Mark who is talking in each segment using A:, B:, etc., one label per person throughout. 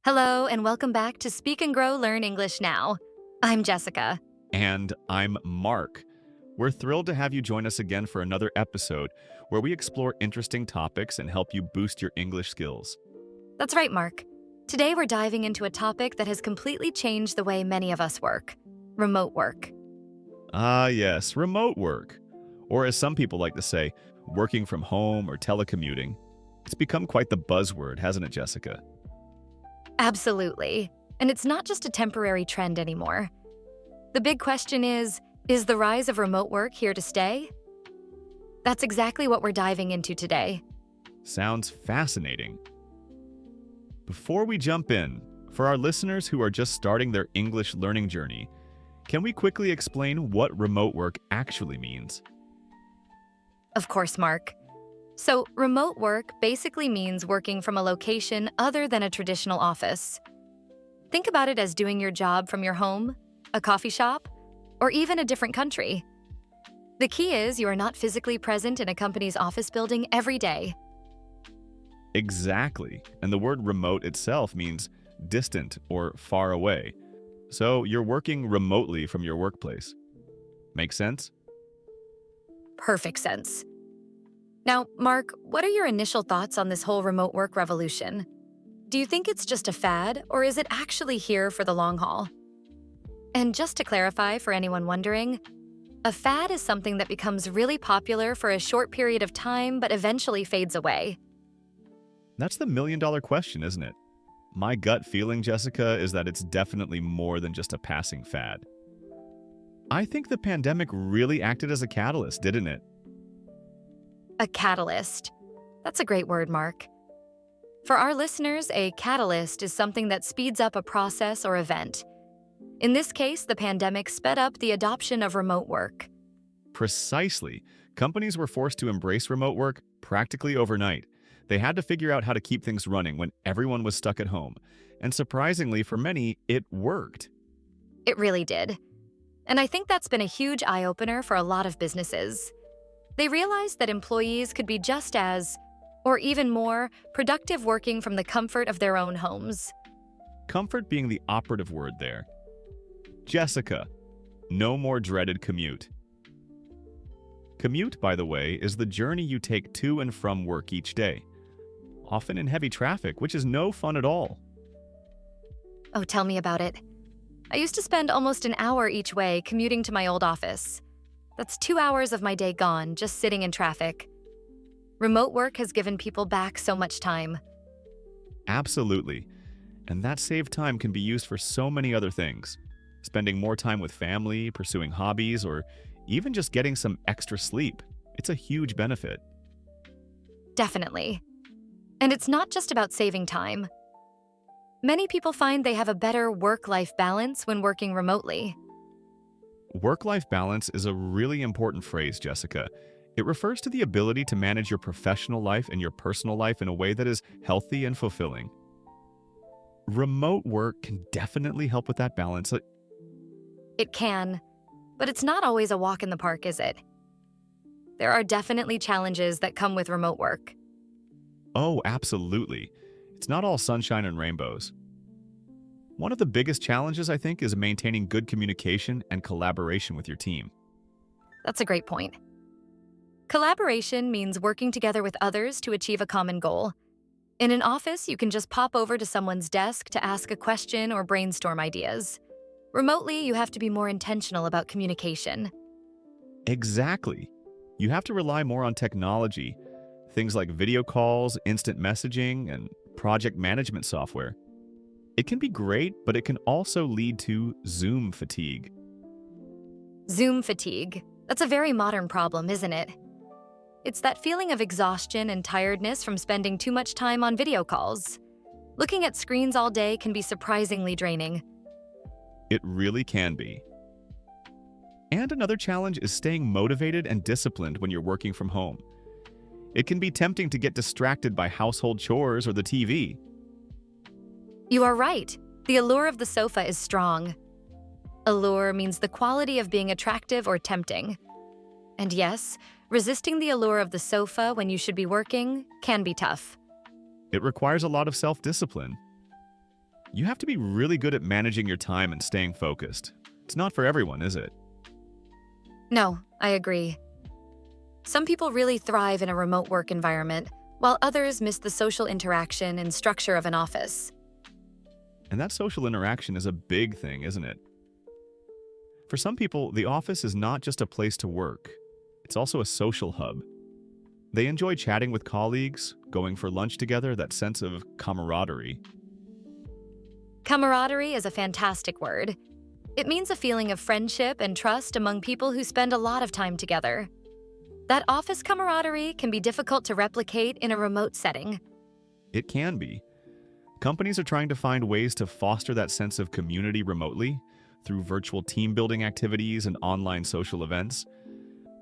A: Hello, and welcome back to Speak and Grow Learn English Now. I'm Jessica.
B: And I'm Mark. We're thrilled to have you join us again for another episode where we explore interesting topics and help you boost your English skills.
A: That's right, Mark. Today we're diving into a topic that has completely changed the way many of us work: remote work.
B: Ah, yes, remote work. Or as some people like to say, working from home or telecommuting. It's become quite the buzzword, hasn't it, Jessica?
A: Absolutely. And it's not just a temporary trend anymore. The big question is the rise of remote work here to stay? That's exactly what we're diving into today.
B: Sounds fascinating. Before we jump in, for our listeners who are just starting their English learning journey, can we quickly explain what remote work actually means?
A: Of course, Mark. So, remote work basically means working from a location other than a traditional office. Think about it as doing your job from your home, a coffee shop, or even a different country. The key is you are not physically present in a company's office building every day.
B: Exactly. And the word remote itself means distant or far away. So you're working remotely from your workplace. Make sense?
A: Perfect sense. Now, Mark, what are your initial thoughts on this whole remote work revolution? Do you think it's just a fad, or is it actually here for the long haul? And just to clarify for anyone wondering, a fad is something that becomes really popular for a short period of time but eventually fades away.
B: That's the million-dollar question, isn't it? My gut feeling, Jessica, is that it's definitely more than just a passing fad. I think the pandemic really acted as a catalyst, didn't it?
A: A catalyst. That's a great word, Mark. For our listeners, a catalyst is something that speeds up a process or event. In this case, the pandemic sped up the adoption of remote work.
B: Precisely. Companies were forced to embrace remote work practically overnight. They had to figure out how to keep things running when everyone was stuck at home. And surprisingly, for many, it worked.
A: It really did. And I think that's been a huge eye-opener for a lot of businesses. They realized that employees could be just as, or even more, productive working from the comfort of their own homes.
B: Comfort being the operative word there. Jessica, no more dreaded commute. Commute, by the way, is the journey you take to and from work each day, often in heavy traffic, which is no fun at all.
A: Oh, tell me about it. I used to spend almost an hour each way commuting to my old office. That's 2 hours of my day gone just sitting in traffic. Remote work has given people back so much time.
B: Absolutely. And that saved time can be used for so many other things. Spending more time with family, pursuing hobbies, or even just getting some extra sleep. It's a huge benefit.
A: Definitely. And it's not just about saving time. Many people find they have a better work-life balance when working remotely.
B: Work-life balance is a really important phrase, Jessica. It refers to the ability to manage your professional life and your personal life in a way that is healthy and fulfilling. Remote work can definitely help with that balance.
A: It can, but it's not always a walk in the park, is it? There are definitely challenges that come with remote work.
B: Oh, absolutely. It's not all sunshine and rainbows. One of the biggest challenges, I think, is maintaining good communication and collaboration with your team.
A: That's a great point. Collaboration means working together with others to achieve a common goal. In an office, you can just pop over to someone's desk to ask a question or brainstorm ideas. Remotely, you have to be more intentional about communication.
B: Exactly. You have to rely more on technology, things like video calls, instant messaging, and project management software. It can be great, but it can also lead to Zoom fatigue.
A: Zoom fatigue. That's a very modern problem, isn't it? It's that feeling of exhaustion and tiredness from spending too much time on video calls. Looking at screens all day can be surprisingly draining.
B: It really can be. And another challenge is staying motivated and disciplined when you're working from home. It can be tempting to get distracted by household chores or the TV.
A: You are right. The allure of the sofa is strong. Allure means the quality of being attractive or tempting. And yes, resisting the allure of the sofa when you should be working can be tough.
B: It requires a lot of self-discipline. You have to be really good at managing your time and staying focused. It's not for everyone, is it?
A: No, I agree. Some people really thrive in a remote work environment, while others miss the social interaction and structure of an office.
B: And that social interaction is a big thing, isn't it? For some people, the office is not just a place to work, it's also a social hub. They enjoy chatting with colleagues, going for lunch together, that sense of camaraderie.
A: Camaraderie is a fantastic word. It means a feeling of friendship and trust among people who spend a lot of time together. That office camaraderie can be difficult to replicate in a remote setting.
B: It can be. Companies are trying to find ways to foster that sense of community remotely through virtual team building activities and online social events.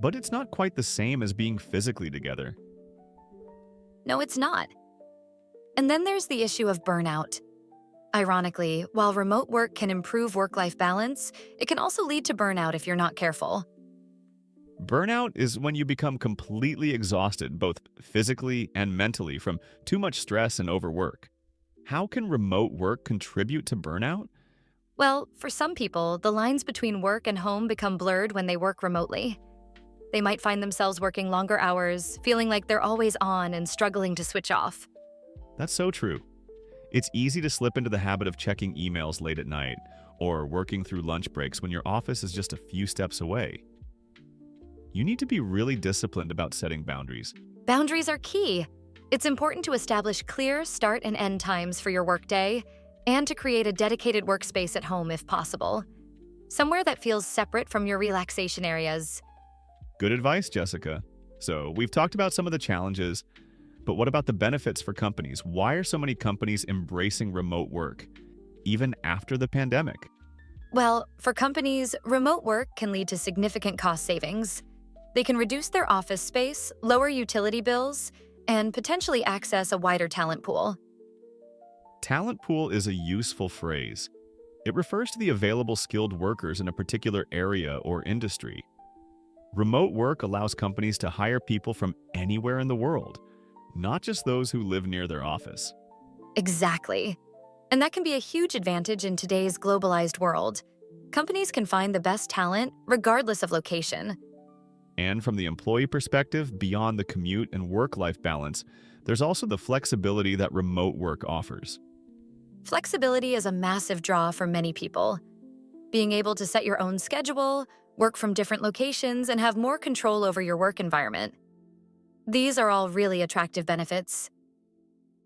B: But it's not quite the same as being physically together.
A: No, it's not. And then there's the issue of burnout. Ironically, while remote work can improve work-life balance, it can also lead to burnout if you're not careful.
B: Burnout is when you become completely exhausted, both physically and mentally, from too much stress and overwork. How can remote work contribute to burnout?
A: Well, for some people, the lines between work and home become blurred when they work remotely. They might find themselves working longer hours, feeling like they're always on and struggling to switch off.
B: That's so true. It's easy to slip into the habit of checking emails late at night or working through lunch breaks when your office is just a few steps away. You need to be really disciplined about setting boundaries.
A: Boundaries are key. It's important to establish clear start and end times for your workday and to create a dedicated workspace at home if possible. Somewhere that feels separate from your relaxation areas.
B: Good advice, Jessica. So, we've talked about some of the challenges, but what about the benefits for companies? Why are so many companies embracing remote work, even after the pandemic?
A: Well, for companies, remote work can lead to significant cost savings. They can reduce their office space, lower utility bills, and potentially access a wider talent pool.
B: Talent pool is a useful phrase. It refers to the available skilled workers in a particular area or industry. Remote work allows companies to hire people from anywhere in the world, not just those who live near their office.
A: Exactly. And that can be a huge advantage in today's globalized world. Companies can find the best talent regardless of location.
B: And from the employee perspective, beyond the commute and work-life balance, there's also the flexibility that remote work offers.
A: Flexibility is a massive draw for many people. Being able to set your own schedule, work from different locations, and have more control over your work environment. These are all really attractive benefits.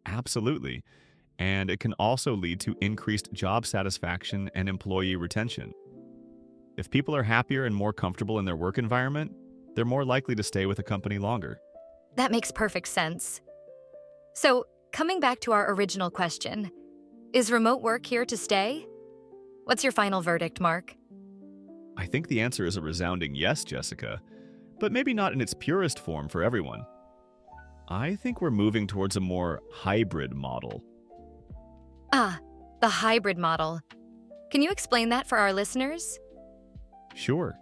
B: Absolutely. And it can also lead to increased job satisfaction and employee retention. If people are happier and more comfortable in their work environment, they're more likely to stay with a company longer.
A: That makes perfect sense. So, coming back to our original question, is remote work here to stay? What's your final verdict, Mark?
B: I think the answer is a resounding yes, Jessica, but maybe not in its purest form for everyone. I think we're moving towards a more hybrid model.
A: Ah, the hybrid model. Can you explain that for our listeners?
B: Sure.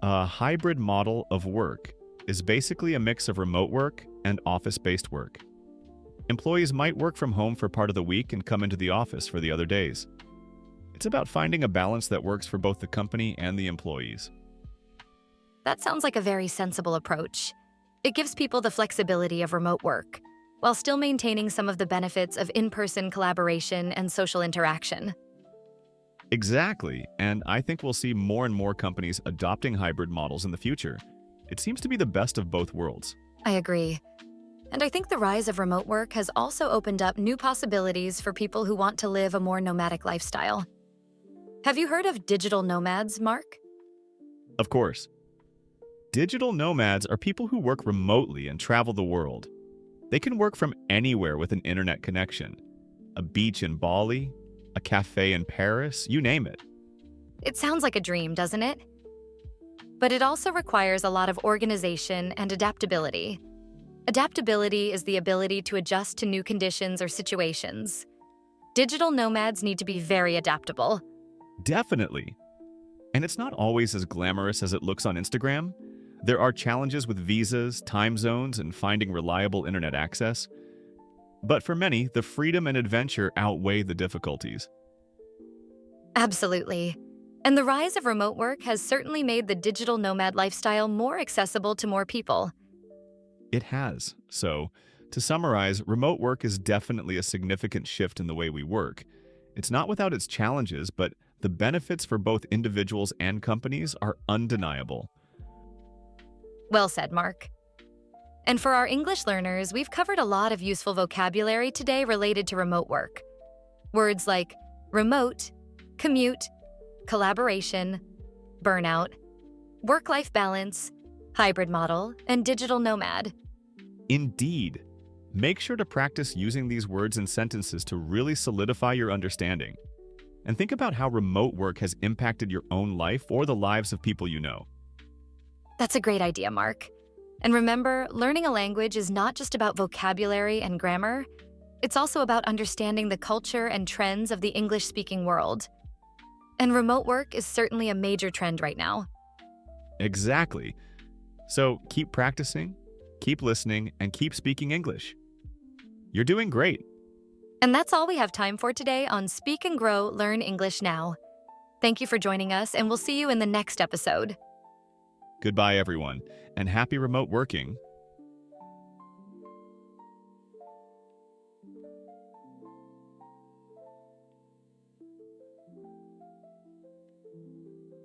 B: A hybrid model of work is basically a mix of remote work and office-based work. Employees might work from home for part of the week and come into the office for the other days. It's about finding a balance that works for both the company and the employees.
A: That sounds like a very sensible approach. It gives people the flexibility of remote work, while still maintaining some of the benefits of in-person collaboration and social interaction.
B: Exactly, and I think we'll see more and more companies adopting hybrid models in the future. It seems to be the best of both worlds.
A: I agree. And I think the rise of remote work has also opened up new possibilities for people who want to live a more nomadic lifestyle. Have you heard of digital nomads, Mark?
B: Of course. Digital nomads are people who work remotely and travel the world. They can work from anywhere with an internet connection. A beach in Bali, a cafe in Paris, you name it.
A: It sounds like a dream, doesn't it? But it also requires a lot of organization and adaptability. Adaptability is the ability to adjust to new conditions or situations. Digital nomads need to be very adaptable.
B: Definitely. And it's not always as glamorous as it looks on Instagram. There are challenges with visas, time zones, and finding reliable internet access. But for many, the freedom and adventure outweigh the difficulties.
A: Absolutely. And the rise of remote work has certainly made the digital nomad lifestyle more accessible to more people.
B: It has. So, to summarize, remote work is definitely a significant shift in the way we work. It's not without its challenges, but the benefits for both individuals and companies are undeniable.
A: Well said, Mark. And for our English learners, we've covered a lot of useful vocabulary today related to remote work. Words like remote, commute, collaboration, burnout, work-life balance, hybrid model, and digital nomad.
B: Indeed. Make sure to practice using these words and sentences to really solidify your understanding. And think about how remote work has impacted your own life or the lives of people you know.
A: That's a great idea, Mark. And remember, learning a language is not just about vocabulary and grammar. It's also about understanding the culture and trends of the English-speaking world. And remote work is certainly a major trend right now.
B: Exactly. So keep practicing, keep listening, and keep speaking English. You're doing great.
A: And that's all we have time for today on Speak and Grow, Learn English Now. Thank you for joining us, and we'll see you in the next episode.
B: Goodbye, everyone, and happy remote working.